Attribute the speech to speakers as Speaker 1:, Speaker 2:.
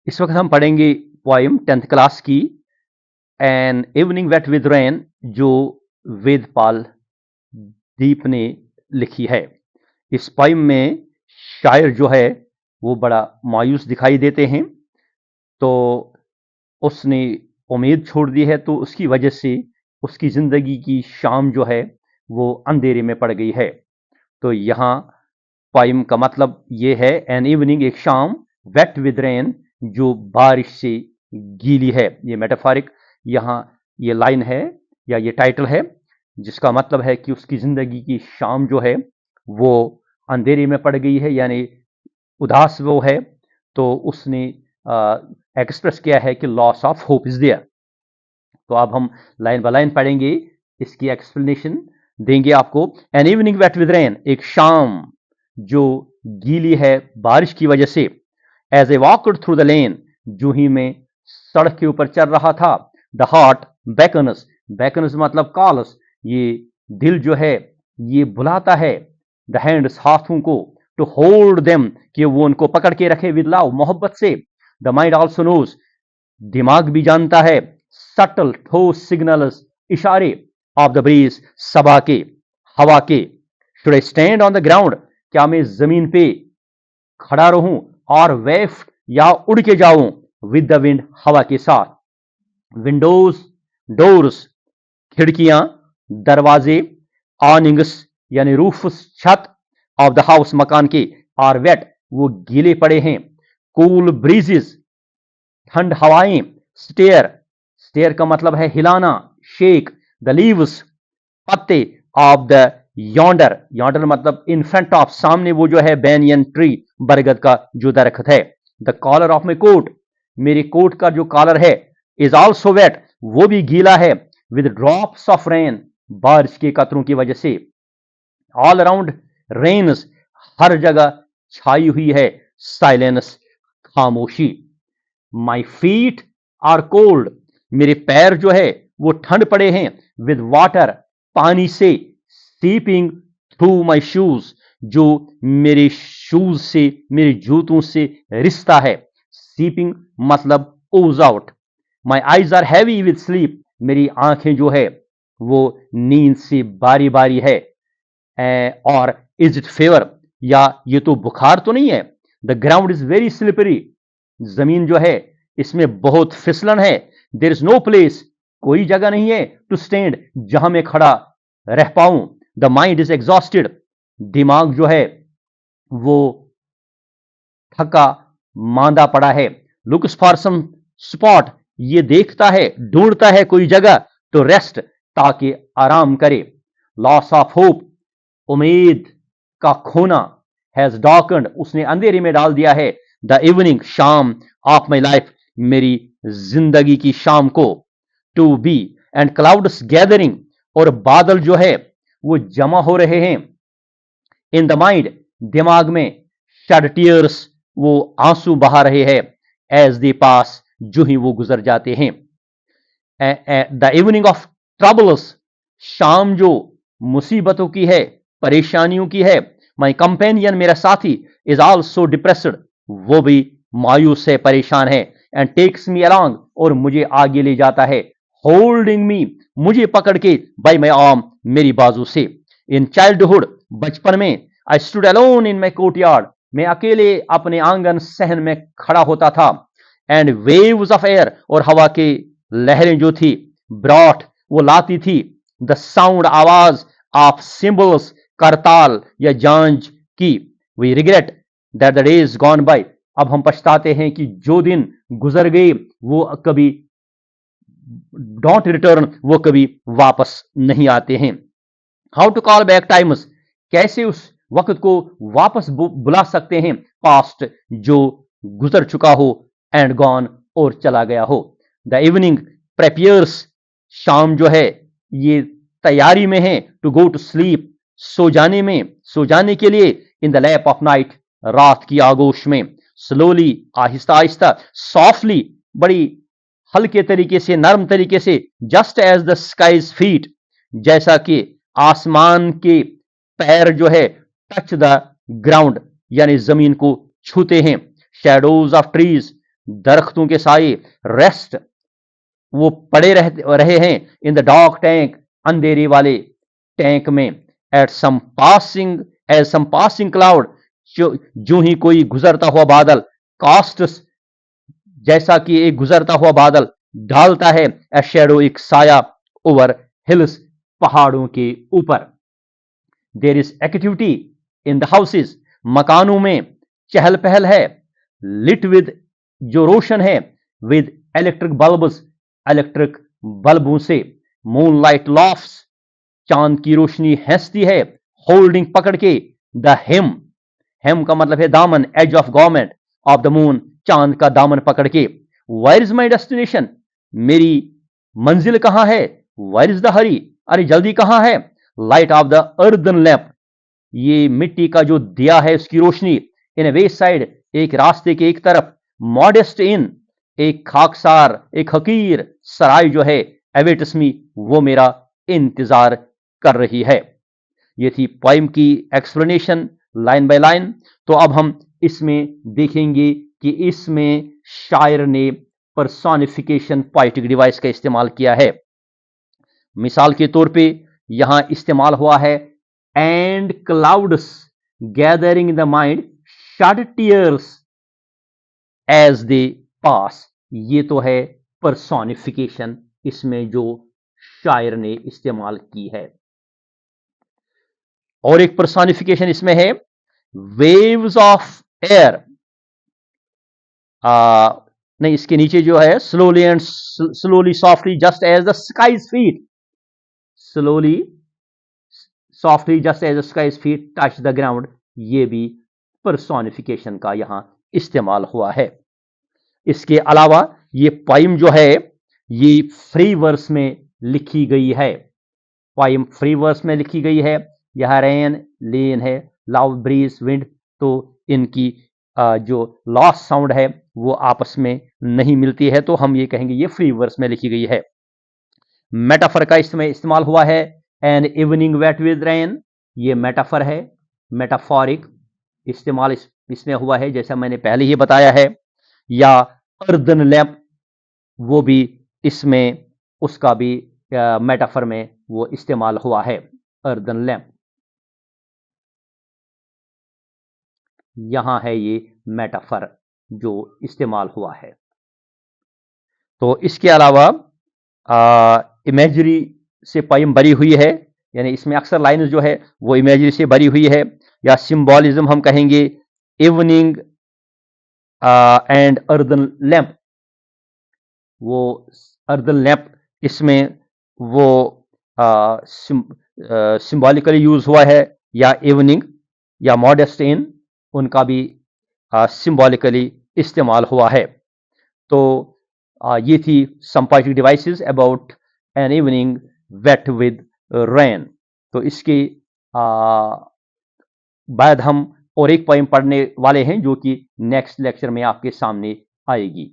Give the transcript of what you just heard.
Speaker 1: इस वक्त हम पढ़ेंगे पोइम 10th क्लास की an evening wet with rain, जो वेदपाल दीप ने लिखी है। इस पोइम में शायर जो है वो बड़ा मायूस दिखाई देते हैं, तो उसने उम्मीद छोड़ दी है, तो उसकी वजह से उसकी जिंदगी की शाम जो है वो अंधेरे में पड़ गई है। तो यहाँ पोइम का मतलब ये है, एन इवनिंग एक शाम, वेट विद रेन जो बारिश से गीली है। ये मेटाफोरिक यहाँ ये लाइन है या ये टाइटल है, जिसका मतलब है कि उसकी जिंदगी की शाम जो है वो अंधेरे में पड़ गई है, यानी उदास वो है। तो उसने एक्सप्रेस किया है कि loss of hope is there. तो अब हम लाइन बाय लाइन पढ़ेंगे, इसकी एक्सप्लेनेशन देंगे आपको। An evening wet with rain एक शाम जो गीली है बारिश की वजह से। As I walked through the lane जो ही मैं सड़क के ऊपर चल रहा था। द हार्ट बेकनस, बेकनस मतलब कॉलस, ये दिल जो है ये बुलाता है। द हैंड्स हाथों को, टू होल्ड देम कि वो उनको पकड़ के रखे विद लव मोहब्बत से। द माइंड ऑल्सो नोज, दिमाग भी जानता है। सटल ठोस सिग्नल्स इशारे ऑफ द ब्रीज, सबा के हवा के। Should I stand on the ground, क्या मैं जमीन पे खड़ा रहूं और वेफ्ट या उड़ के जाऊं विद द विंड हवा के साथ। विंडोज डोर्स खिड़कियां दरवाजे, ऑनिंग्स यानी रूफ्स छत, ऑफ द हाउस मकान के, आर वेट वो गीले पड़े हैं। कूल ब्रीजेस ठंड हवाएं। स्टेयर, स्टेयर का मतलब है हिलाना, शेक। द लीव्स पत्ते, ऑफ द यॉन्डर, यॉन्डर मतलब इन फ्रंट ऑफ, सामने वो जो है बैनियन ट्री, बरगद का जो दरख्त है। The collar of my coat, मेरे कोट का जो कॉलर है, इज ऑल्सो वेट वो भी गीला है। विद ड्रॉप्स ऑफ रेन, बारिश के कतरों की वजह से। ऑल अराउंड रेन्स, हर जगह छाई हुई है साइलेंस, खामोशी। माई फीट आर कोल्ड, मेरे पैर जो है वो ठंड पड़े हैं। विद वाटर, पानी से। सीपिंग थ्रू माई शूज, जो मेरे शूज से, मेरे जूतों से रिश्ता है। सीपिंग मतलब ooze out. My eyes are heavy with sleep, मेरी आंखें जो है वो नींद से बारी बारी है। और इज इट फेवर, या ये तो बुखार तो नहीं है। The ground is very slippery, जमीन जो है इसमें बहुत फिसलन है। देर इज नो प्लेस, कोई जगह नहीं है। टू स्टैंड, जहां मैं खड़ा रह पाऊं। द माइंड इज एग्जॉस्टेड, दिमाग जो है वो थका मांदा पड़ा है। लुक्स फॉर सम स्पॉट, ये देखता है ढूंढता है कोई जगह तो रेस्ट, ताकि आराम करे। लॉस ऑफ होप, उम्मीद का खोना। हैज डार्कन्ड, उसने अंधेरे में डाल दिया है। द इवनिंग, शाम। ऑफ माई लाइफ, मेरी जिंदगी की शाम को। To be, and clouds gathering, और बादल जो है वो जमा हो रहे हैं। इन द माइंड, दिमाग में। शेड टीयर्स, वो आंसू बहा रहे हैं। एज दे पास, जो ही वो गुजर जाते हैं। द इवनिंग ऑफ ट्रबल्स, शाम जो मुसीबतों की है, परेशानियों की है। माई कंपेनियन, मेरा साथी। इज ऑल्सो डिप्रेस्ड, वो भी मायूस है, परेशान है। एंड टेक्स मी अलॉन्ग, और मुझे आगे ले जाता है। होल्डिंग मी, मुझे पकड़ के। बाई माई आर्म, मेरी बाजू से। इन चाइल्डहुड, बचपन में। I stood alone in my courtyard, मैं अकेले अपने आंगन सहन में खड़ा होता था। एंड वेव्स ऑफ एयर, और हवा के लहरें जो थी। ब्रॉट, वो लाती थी। द साउंड, आवाज। ऑफ सिंबल्स, करताल या जांज की। We regret that the days gone by, अब हम पछताते हैं कि जो दिन गुजर गए वो कभी डोंट रिटर्न, वो कभी वापस नहीं आते हैं। How to call back times, कैसे उस वक्त को वापस बुला सकते हैं। पास्ट, जो गुजर चुका हो। एंड गॉन, और चला गया हो। द इवनिंग प्रेपियर्स, शाम जो है ये तैयारी में है। टू गो टू स्लीप, सो जाने में, सो जाने के लिए। In the lap of night, रात की आगोश में। स्लोली, आहिस्ता आहिस्ता। सॉफ्टली, बड़ी हल्के तरीके से, नरम तरीके से। Just as the sky's feet, जैसा कि आसमान के पैर जो है टच द ग्राउंड, यानी जमीन को छूते हैं। शेडोज ऑफ ट्रीज, दरख्तों के साए, रेस्ट, वो पड़े रहे हैं इन द डार्क टैंक, अंधेरे वाले टैंक में, at some passing as some passing cloud, जो ही कोई गुजरता हुआ बादल, कास्ट, जैसा कि एक गुजरता हुआ बादल डालता है, ए शेडो, एक साया, ओवर हिल्स, पहाड़ों के ऊपर। There is activity in the houses, मकानों में चहल पहल है, लिट विद, जो रोशन है, विद इलेक्ट्रिक बल्ब्स, इलेक्ट्रिक बल्बों से, मून लाइट लॉफ्स, चांद की रोशनी हंसती है, होल्डिंग, पकड़ के, द हेम का मतलब है दामन, edge of government of the moon, चांद का दामन पकड़ के। वायर इज माई डेस्टिनेशन, मेरी मंजिल कहां है, वायर इज द हरी, अरे जल्दी कहां है, light of the earthen lamp, ये मिट्टी का जो दिया है उसकी रोशनी, इन वे साइड, एक रास्ते के एक तरफ, मॉडेस्ट इन, एक खाकसार, एक हकीर सराय जो है, एवेट्स मी, वो मेरा इंतजार कर रही है। ये थी पोइम की एक्सप्लेनेशन लाइन बाय लाइन। तो अब हम इसमें देखेंगे कि इसमें शायर ने पर्सोनिफिकेशन पोएटिक डिवाइस का इस्तेमाल किया है। मिसाल के तौर पे यहां इस्तेमाल हुआ है and clouds gathering in the mind shed tears as they pass, ये तो है पर्सोनिफिकेशन इसमें जो शायर ने इस्तेमाल की है। और एक पर्सोनिफिकेशन इसमें है वेव्स ऑफ एयर, नहीं इसके नीचे जो है slowly and slowly softly just as the sky's feet, slowly softly just as the sky's feet touch the ground, ये भी पर्सोनिफिकेशन का यहां इस्तेमाल हुआ है। इसके अलावा ये पोइम जो है ये फ्री वर्स में लिखी गई है, पोइम फ्री वर्स में लिखी गई है। यह रेन, लेन है, लाउड ब्रीज, विंड, तो इनकी जो लॉस्ट साउंड है वो आपस में नहीं मिलती है, तो हम ये कहेंगे ये फ्री वर्स में लिखी गई है। मेटाफर का इसमें इस्तेमाल हुआ है, an evening wet with rain, ये मेटाफर है, मेटाफॉरिक इस्तेमाल इसमें हुआ है जैसा मैंने पहले ही बताया है। या अर्दन लैंप, वो भी इसमें उसका भी मेटाफर में वो इस्तेमाल हुआ है, अर्दन लैंप, यहां है ये मेटाफर जो इस्तेमाल हुआ है। तो इसके अलावा इमेजरी से पोइम भरी हुई है, यानी इसमें अक्सर लाइन जो है वो इमेजरी से भरी हुई है, या सिंबॉलिज्म हम कहेंगे, इवनिंग एंड अर्दन लैंप, वो अर्दन लैंप इसमें वो सिंबॉलिकली यूज हुआ है, या इवनिंग या मॉडेस्ट इन, उनका भी सिंबॉलिकली इस्तेमाल हुआ है। तो ये थी some poetic devices about an evening wet with rain. तो इसके बाद हम और एक पोइम पढ़ने वाले हैं जो कि नेक्स्ट लेक्चर में आपके सामने आएगी।